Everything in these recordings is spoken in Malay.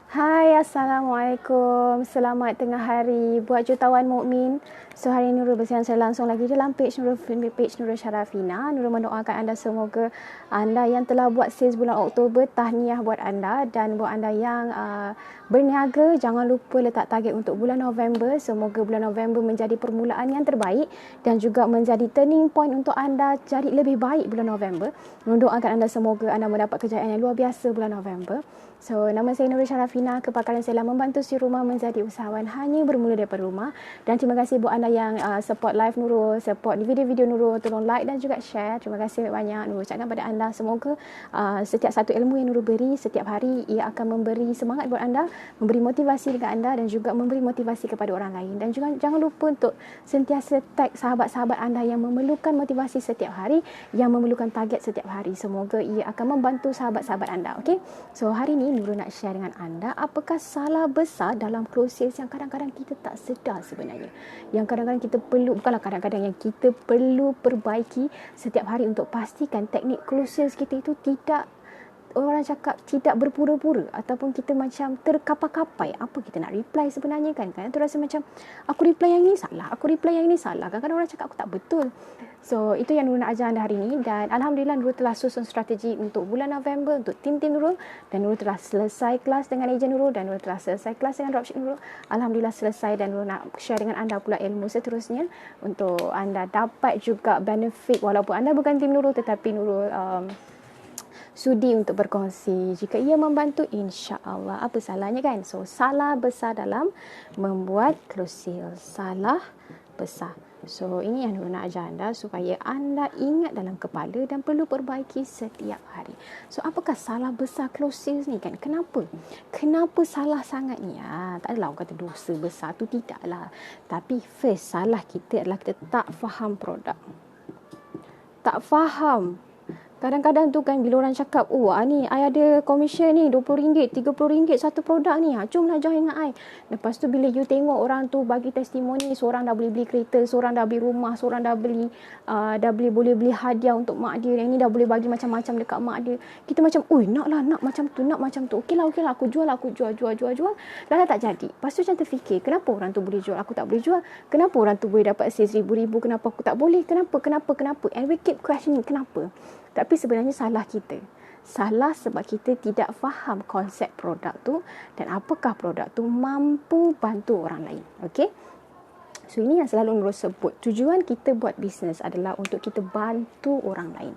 Hai, Assalamualaikum. Selamat tengah hari buat jutawan mukmin. So, hari ini Nurul bersiaran saya langsung lagi dalam page Nurul Syarafina. Nurul mendoakan anda semoga anda yang telah buat sales bulan Oktober, tahniah buat anda, dan buat anda yang berniaga, jangan lupa letak target untuk bulan November. Semoga bulan November menjadi permulaan yang terbaik dan juga menjadi turning point untuk anda jadi lebih baik bulan November. Mendoakan anda semoga anda mendapat kejayaan yang luar biasa bulan November. So, nama saya Nurul Syarafina. Kepakaran saya adalah membantu si rumah menjadi usahawan hanya bermula daripada rumah. Dan terima kasih buat anda yang support live Nurul, support video-video Nurul. Tolong like dan juga share. Terima kasih banyak Nurul ucapkan pada anda. Semoga setiap satu ilmu yang Nurul beri setiap hari, ia akan memberi semangat buat anda, memberi motivasi dekat anda dan juga memberi motivasi kepada orang lain. Dan juga jangan lupa untuk sentiasa tag sahabat-sahabat anda yang memerlukan motivasi setiap hari, yang memerlukan target setiap hari. Semoga ia akan membantu sahabat-sahabat anda. Okay? So, hari ini Nurul nak share dengan anda apakah salah besar dalam close sales yang kadang-kadang kita tak sedar sebenarnya. Yang kadang-kadang kita perlu, bukanlah kadang-kadang, yang kita perlu perbaiki setiap hari untuk pastikan teknik close sales kita itu tidak, orang cakap, tidak berpura-pura ataupun kita macam terkapai-kapai. Apa kita nak reply sebenarnya kan? Kan tu rasa macam aku reply yang ini salah, aku reply yang ini salah. Kadang-kadang orang cakap aku tak betul. So, itu yang Nurul nak ajar anda hari ini, dan Alhamdulillah Nurul telah susun strategi untuk bulan November untuk tim-tim Nurul, dan Nurul telah selesai kelas dengan ejen Nurul, dan Nurul telah selesai kelas dengan dropship Nurul. Alhamdulillah selesai, dan Nurul nak share dengan anda pula ilmu seterusnya untuk anda dapat juga benefit walaupun anda bukan tim Nurul, tetapi Nurul sudi untuk berkongsi. Jika ia membantu, insya-Allah, apa salahnya kan? So, salah besar dalam membuat close sales. Salah besar. So, ini yang Nurul nak ajar anda supaya anda ingat dalam kepala dan perlu perbaiki setiap hari. So, apakah salah besar close sales ni kan? Kenapa? Kenapa salah sangat ni? Tak adalah orang kata dosa besar tu, tidaklah. Tapi first, salah kita adalah kita tak faham produk. Tak faham. Kadang-kadang tu kan bila orang cakap, oh ni I ada komisen ni RM20, RM30 satu produk ni, jomlah join dengan I. Lepas tu bila you tengok orang tu bagi testimoni, seorang dah beli kereta, seorang dah beli rumah, seorang dah beli boleh beli hadiah untuk mak dia, yang ni dah boleh bagi macam-macam dekat mak dia. Kita macam, nak macam tu. Okeylah aku jual. Dah tak jadi. Lepas tu macam terfikir, kenapa orang tu boleh jual, aku tak boleh jual? Kenapa orang tu boleh dapat sales ribu-ribu, kenapa aku tak boleh? Kenapa? And we keep questioning, kenapa? Tapi sebenarnya salah kita. Salah sebab kita tidak faham konsep produk tu dan apakah produk tu mampu bantu orang lain. Okey? So, ini yang selalu Nurul sebut. Tujuan kita buat bisnes adalah untuk kita bantu orang lain.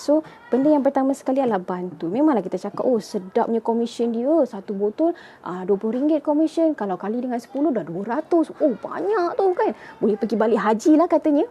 So, benda yang pertama sekali adalah bantu. Memanglah kita cakap, oh sedapnya komisen dia. Satu botol RM20 komisen. Kalau kali dengan 10 dah 200. Oh, banyak tu kan. Boleh pergi balik haji lah katanya.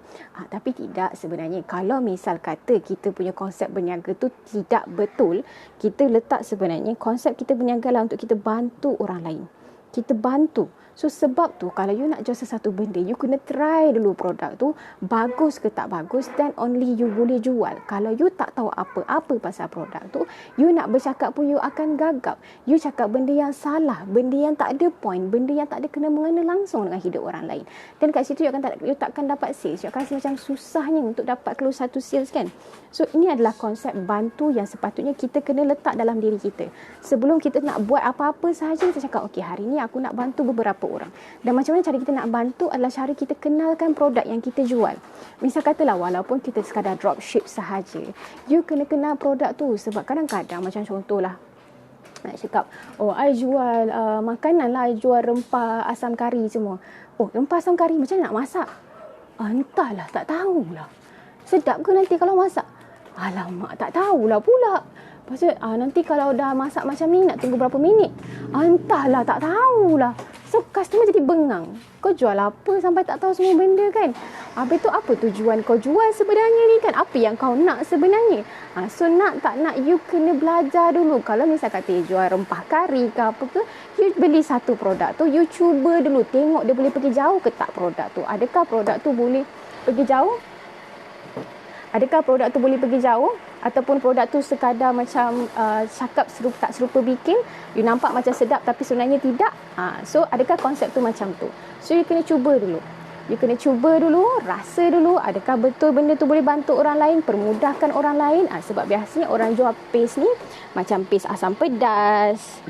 Tapi tidak sebenarnya. Kalau misal kata kita punya konsep berniaga tu tidak betul, kita letak sebenarnya konsep kita berniaga lah untuk kita bantu orang lain. Kita bantu. So, sebab tu kalau you nak jual sesuatu benda, you kena try dulu produk tu bagus ke tak bagus, then only you boleh jual. Kalau you tak tahu apa-apa pasal produk tu, you nak bercakap pun you akan gagap. You cakap benda yang salah, benda yang tak ada point, benda yang tak ada kena mengena langsung dengan hidup orang lain. Dan kat situ you takkan dapat sales. You akan rasa macam susahnya untuk dapat close satu sales kan. So, ini adalah konsep bantu yang sepatutnya kita kena letak dalam diri kita. Sebelum kita nak buat apa-apa sahaja, kita cakap, okey, hari ni aku nak bantu beberapa orang. Dan macam mana cara kita nak bantu adalah cara kita kenalkan produk yang kita jual. Misal katalah walaupun kita sekadar dropship sahaja, you kena kenal produk tu. Sebab kadang-kadang macam contohlah, nak cakap, oh I jual makanan lah, I jual rempah asam kari semua. Oh, rempah asam kari macam mana nak masak? Entahlah, tak tahulah. Sedap ke nanti kalau masak? Alamak, tak tahulah pula. Lepas tu, nanti kalau dah masak macam ni, nak tunggu berapa minit? Entahlah, tak tahulah. So, customer jadi bengang. Kau jual apa sampai tak tahu semua benda kan? Habis tu, apa tujuan kau jual sebenarnya ni kan? Apa yang kau nak sebenarnya? So, nak tak nak, you kena belajar dulu. Kalau misal kata jual rempah kari ke apa ke, you beli satu produk tu, you cuba dulu. Tengok dia boleh pergi jauh ke tak produk tu. Adakah produk tu boleh pergi jauh? Adakah produk tu boleh pergi jauh? Ataupun produk tu sekadar macam cakap tak serupa bikin, you nampak macam sedap tapi sebenarnya tidak. So, adakah konsep tu macam tu? So, you kena cuba dulu. You kena cuba dulu, rasa dulu, adakah betul benda tu boleh bantu orang lain, permudahkan orang lain. Sebab biasanya orang jual paste ni macam paste asam pedas,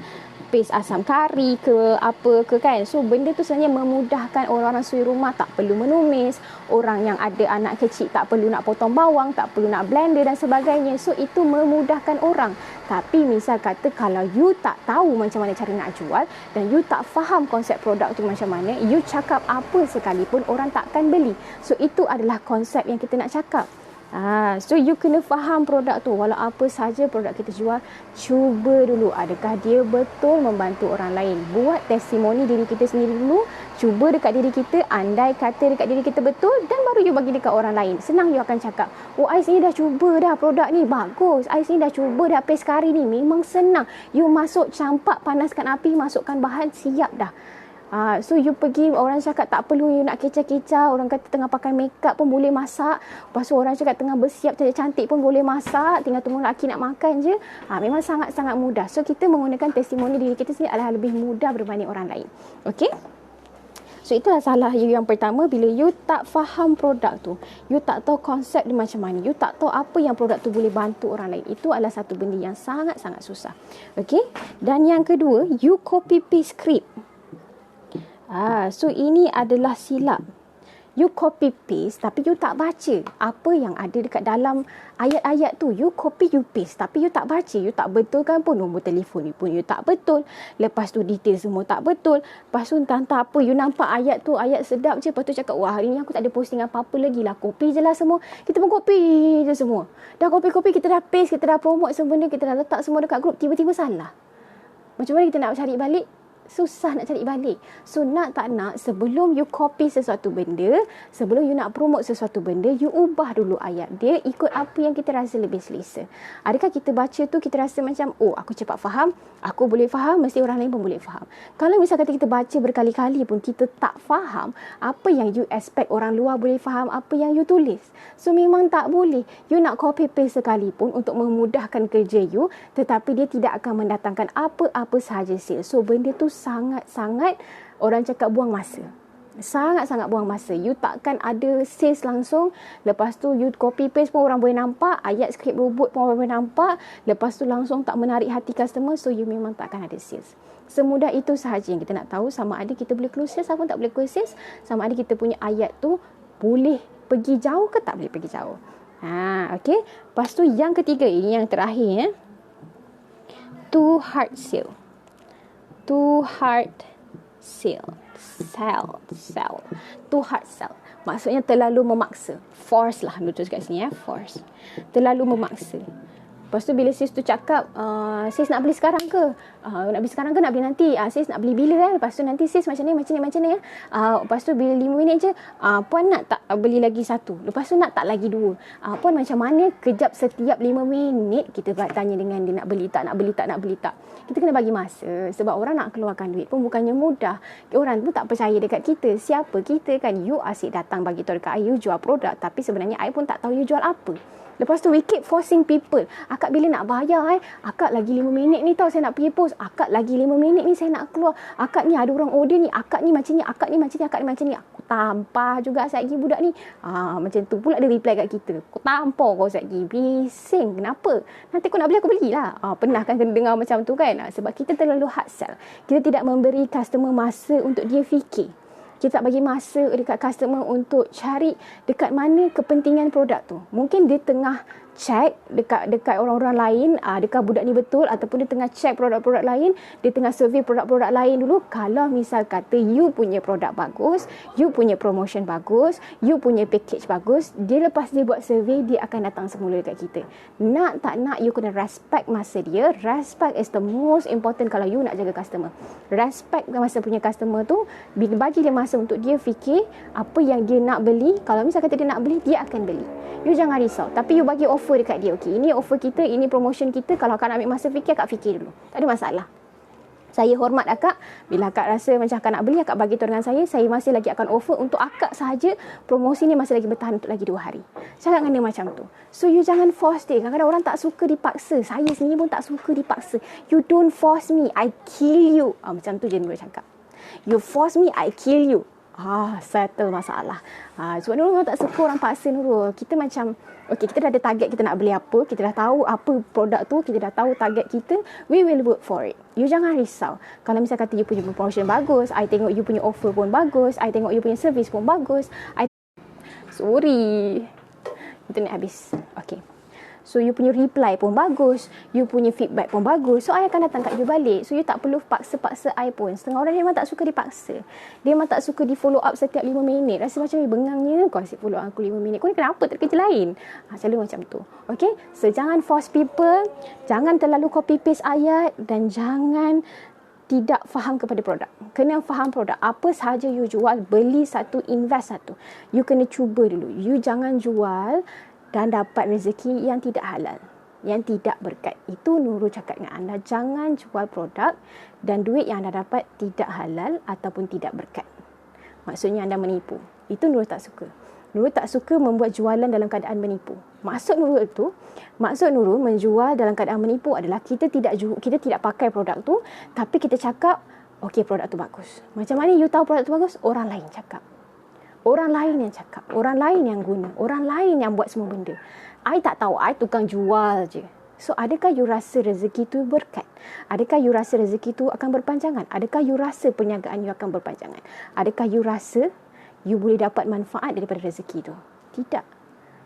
paste asam kari ke apa ke kan. So benda tu sebenarnya memudahkan orang-orang suri rumah, tak perlu menumis, orang yang ada anak kecil tak perlu nak potong bawang, tak perlu nak blender dan sebagainya. So itu memudahkan orang. Tapi misal kata kalau you tak tahu macam mana cara nak jual dan you tak faham konsep produk tu macam mana, you cakap apa sekalipun orang takkan beli. So itu adalah konsep yang kita nak cakap. So you kena faham produk tu. Walau apa saja produk kita jual, cuba dulu adakah dia betul membantu orang lain. Buat testimoni diri kita sendiri dulu. Cuba dekat diri kita, andai kata dekat diri kita betul, dan baru you bagi dekat orang lain. Senang you akan cakap, oh Ais ni dah cuba dah produk ni, bagus. Ais ni dah cuba dah paste kari ni, memang senang. You masuk campak, panaskan api, masukkan bahan, siap dah. So you pergi, orang cakap tak perlu you nak kecah-kecah. Orang kata tengah pakai makeup pun boleh masak. Lepas tu orang cakap tengah bersiap cantik-cantik pun boleh masak. Tinggal tunggu lelaki nak makan je. Memang sangat-sangat mudah. So kita menggunakan testimoni diri kita sendiri adalah lebih mudah berbanding orang lain. Okay? So itulah salah you yang pertama, bila you tak faham produk tu. You tak tahu konsep dia macam mana. You tak tahu apa yang produk tu boleh bantu orang lain. Itu adalah satu benda yang sangat-sangat susah. Okay? Dan yang kedua, you copy paste script. So ini adalah silap. You copy paste tapi you tak baca apa yang ada dekat dalam ayat-ayat tu. You copy, you paste tapi you tak baca. You tak betulkan pun nombor telefon ni pun you tak betul. Lepas tu detail semua tak betul. Lepas tu entah apa, you nampak ayat tu, ayat sedap je. Lepas tu cakap, wah hari ni aku tak ada posting apa-apa lagi lah. Copy je lah semua. Kita pun copy je semua. Dah copy-copy, kita dah paste, kita dah promote semua benda, kita dah letak semua dekat grup. Tiba-tiba salah. Macam mana kita nak cari balik? Susah nak cari balik. So nak tak nak, sebelum you copy sesuatu benda, sebelum you nak promote sesuatu benda, you ubah dulu ayat dia ikut apa yang kita rasa lebih selesa. Adakah kita baca tu kita rasa macam, oh aku cepat faham, aku boleh faham, mesti orang lain pun boleh faham. Kalau misal kata kita baca berkali-kali pun kita tak faham apa yang you expect orang luar boleh faham apa yang you tulis. So memang tak boleh. You nak copy paste sekalipun untuk memudahkan kerja you, tetapi dia tidak akan mendatangkan apa-apa sahaja sales. So benda tu sangat-sangat orang cakap buang masa. Sangat-sangat buang masa. You takkan ada sales langsung. Lepas tu you copy paste pun orang boleh nampak. Ayat skrip robot pun orang boleh nampak. Lepas tu langsung tak menarik hati customer. So you memang takkan ada sales. Semudah itu sahaja yang kita nak tahu. Sama ada kita boleh close sales ataupun tak boleh close sales. Sama ada kita punya ayat tu boleh pergi jauh ke tak boleh pergi jauh. Okay. Lepas tu yang ketiga, ini yang terakhir. Too hard sell. Too hard sell. Too hard sell. Maksudnya terlalu memaksa. Force lah. Betul kat sini force. Terlalu memaksa. Lepas tu bila sis tu cakap, sis nak beli sekarang ke? Nak beli sekarang ke nak beli nanti? Sis nak beli bila? Lepas tu nanti sis macam ni. Lepas tu bila 5 minit je, puan nak tak beli lagi satu? Lepas tu nak tak lagi 2? Puan macam mana? Kejap setiap 5 minit kita tanya dengan dia nak beli tak? Kita kena bagi masa. Sebab orang nak keluarkan duit pun bukannya mudah. Orang pun tak percaya dekat kita. Siapa kita kan? You asyik datang bagi tahu dekat I, you jual produk. Tapi sebenarnya I pun tak tahu you jual apa. Lepas tu we keep forcing people. Akak bila nak bayar Akak lagi 5 minit ni tau saya nak pergi post. Akak lagi 5 minit ni saya nak keluar. Akak ni ada orang order ni. Akak ni macam ni. Akak ni macam ni. Aku tampar juga satgi budak ni. Macam tu pula dia reply kat kita. Aku tampar kau satgi. Bising. Kenapa? Nanti kau nak beli aku belilah. Pernah kan kena dengar macam tu kan? Sebab kita terlalu hard sell. Kita tidak memberi customer masa untuk dia fikir. Kita tak bagi masa dekat customer untuk cari dekat mana kepentingan produk tu. Mungkin dia tengah check dekat orang-orang lain, adakah budak ni betul, ataupun dia tengah check produk-produk lain, dia tengah survey produk-produk lain dulu. Kalau misal kata you punya produk bagus, you punya promotion bagus, you punya package bagus, dia lepas dia buat survey, dia akan datang semula dekat kita. Nak tak nak, you kena respect masa dia. Respect is the most important kalau you nak jaga customer. Respect masa punya customer tu, bagi dia masa untuk dia fikir apa yang dia nak beli. Kalau misal kata dia nak beli, dia akan beli. You jangan risau. Tapi you bagi offer dekat dia. Okey, ini offer kita, ini promotion kita. Kalau akak nak ambil masa fikir, akak fikir dulu. Tak ada masalah. Saya hormat akak. Bila akak rasa macam akak nak beli, akak bagi tahu dengan saya masih lagi akan offer untuk akak sahaja. Promosi ni masih lagi bertahan untuk lagi 2 hari. Cakap dengan dia macam tu. So you jangan force dia. Kadang-kadang orang tak suka dipaksa. Saya sendiri pun tak suka dipaksa. You don't force me, I kill you. Macam tu je dia cakap. You force me, I kill you. settle masalah. Sebab Nurul memang tak suka orang paksa Nurul. Kita macam, okay, kita dah ada target kita nak beli apa, kita dah tahu apa produk tu, kita dah tahu target kita, we will work for it. You jangan risau. Kalau misal kata you punya promotion bagus, I tengok you punya offer pun bagus, I tengok you punya service pun bagus, sorry, internet habis. Okay. So, you punya reply pun bagus. You punya feedback pun bagus. So, I akan datang kat you balik. So, you tak perlu paksa-paksa I pun. Setengah orang dia memang tak suka dipaksa. Dia memang tak suka di follow up setiap 5 minit. Rasa macam bengangnya kau asyik follow up aku 5 minit. Kau ni kenapa tak kerja lain? Selalu macam tu. Okay? So, jangan force people. Jangan terlalu copy paste ayat. Dan jangan tidak faham kepada produk. Kena faham produk. Apa sahaja you jual, beli satu, invest satu. You kena cuba dulu. You jangan jual dan dapat rezeki yang tidak halal, yang tidak berkat. Itu Nurul cakap dengan anda, jangan jual produk dan duit yang anda dapat tidak halal ataupun tidak berkat. Maksudnya anda menipu. Itu Nurul tak suka. Nurul tak suka membuat jualan dalam keadaan menipu. Maksud Nurul menjual dalam keadaan menipu adalah kita tidak pakai produk tu, tapi kita cakap, okey, produk tu bagus. Macam mana you tahu produk tu bagus? Orang lain cakap. Orang lain yang cakap, orang lain yang guna, orang lain yang buat semua benda. I tak tahu, I tukang jual je. So, adakah you rasa rezeki tu berkat? Adakah you rasa rezeki tu akan berpanjangan? Adakah you rasa perniagaan you akan berpanjangan? Adakah you rasa you boleh dapat manfaat daripada rezeki tu? Tidak.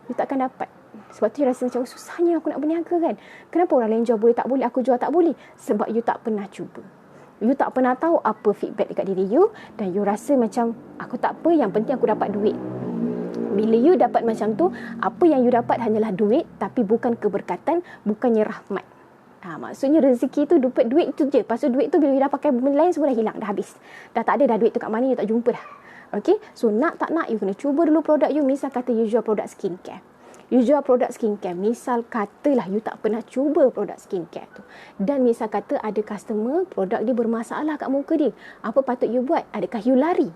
You takkan dapat. Sebab tu you rasa macam, susahnya aku nak berniaga kan? Kenapa orang lain jual boleh tak boleh, aku jual tak boleh? Sebab you tak pernah cuba. You tak pernah tahu apa feedback dekat diri you dan you rasa macam aku tak apa, yang penting aku dapat duit. Bila you dapat macam tu, apa yang you dapat hanyalah duit tapi bukan keberkatan, bukannya rahmat. Maksudnya rezeki tu dapat duit tu je. Lepas tu duit tu bila you dah pakai benda lain semua dah hilang, dah habis. Dah tak ada dah duit tu kat mana, you tak jumpa dah. Okay, so nak tak nak you kena cuba dulu produk you. Misal kata you jual produk skincare. You jual produk skincare, misal katalah you tak pernah cuba produk skincare tu. Dan misal kata ada customer, produk dia bermasalah kat muka dia. Apa patut you buat? Adakah you lari?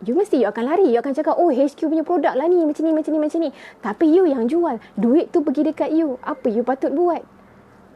You akan lari. You akan cakap, oh HQ punya produk lah ni, macam ni. Tapi you yang jual. Duit tu pergi dekat you. Apa you patut buat?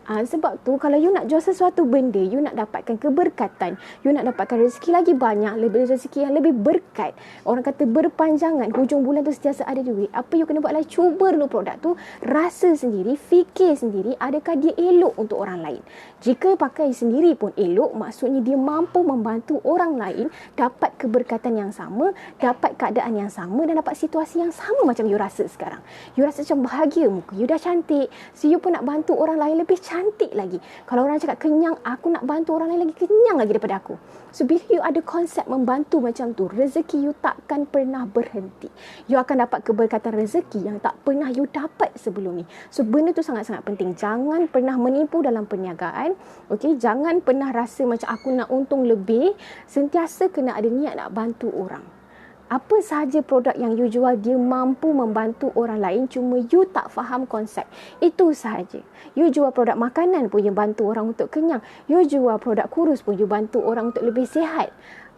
Sebab tu kalau you nak jual sesuatu benda, you nak dapatkan keberkatan, you nak dapatkan rezeki lagi banyak, lebih rezeki yang lebih berkat, orang kata berpanjangan, hujung bulan tu sentiasa ada duit, apa you kena buat lah, cuba dulu produk tu, rasa sendiri, fikir sendiri, adakah dia elok untuk orang lain. Jika pakai sendiri pun elok, maksudnya dia mampu membantu orang lain dapat keberkatan yang sama, dapat keadaan yang sama dan dapat situasi yang sama macam you rasa sekarang. You rasa macam bahagia, muka you dah cantik, so you pun nak bantu orang lain lebih cantik lagi. Kalau orang cakap kenyang, aku nak bantu orang lain lagi kenyang lagi daripada aku. So, bila you ada konsep membantu macam tu, rezeki you takkan pernah berhenti. You akan dapat keberkatan rezeki yang tak pernah you dapat sebelum ni. So, benda tu sangat-sangat penting. Jangan pernah menipu dalam perniagaan. Okay? Jangan pernah rasa macam aku nak untung lebih. Sentiasa kena ada niat nak bantu orang. Apa sahaja produk yang you jual, dia mampu membantu orang lain, cuma you tak faham konsep. Itu sahaja. You jual produk makanan pun you bantu orang untuk kenyang. You jual produk kurus pun you bantu orang untuk lebih sihat.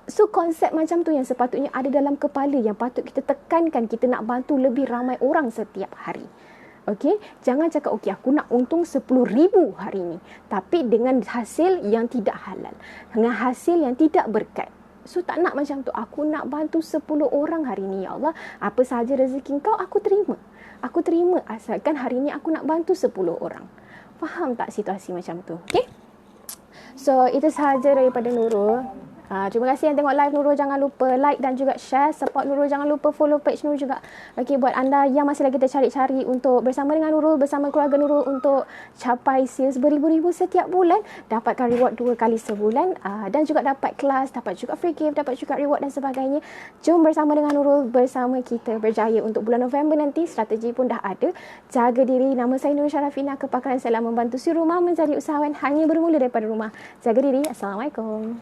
So, konsep macam tu yang sepatutnya ada dalam kepala, yang patut kita tekankan, kita nak bantu lebih ramai orang setiap hari. Okey, jangan cakap okey aku nak untung 10,000 hari ni, tapi dengan hasil yang tidak halal, dengan hasil yang tidak berkat. So, tak nak macam tu. Aku nak bantu 10 orang hari ni, ya Allah. Apa sahaja rezeki kau, aku terima. Aku terima asalkan hari ni aku nak bantu 10 orang. Faham tak situasi macam tu? Okay? So, itu sahaja daripada Nurul. Terima kasih yang tengok live Nurul. Jangan lupa like dan juga share. Support Nurul. Jangan lupa follow page Nurul juga. Okey, buat anda yang masih lagi tercari-cari untuk bersama dengan Nurul, bersama keluarga Nurul untuk capai sales beribu-ribu setiap bulan, dapatkan reward 2 kali sebulan, dan juga dapat kelas, dapat juga free gift, dapat juga reward dan sebagainya. Jom bersama dengan Nurul, bersama kita berjaya untuk bulan November nanti. Strategi pun dah ada. Jaga diri. Nama saya Nurul Syarafina. Kepakaran saya membantu si rumah menjadi usahawan hanya bermula daripada rumah. Jaga diri. Assalamualaikum.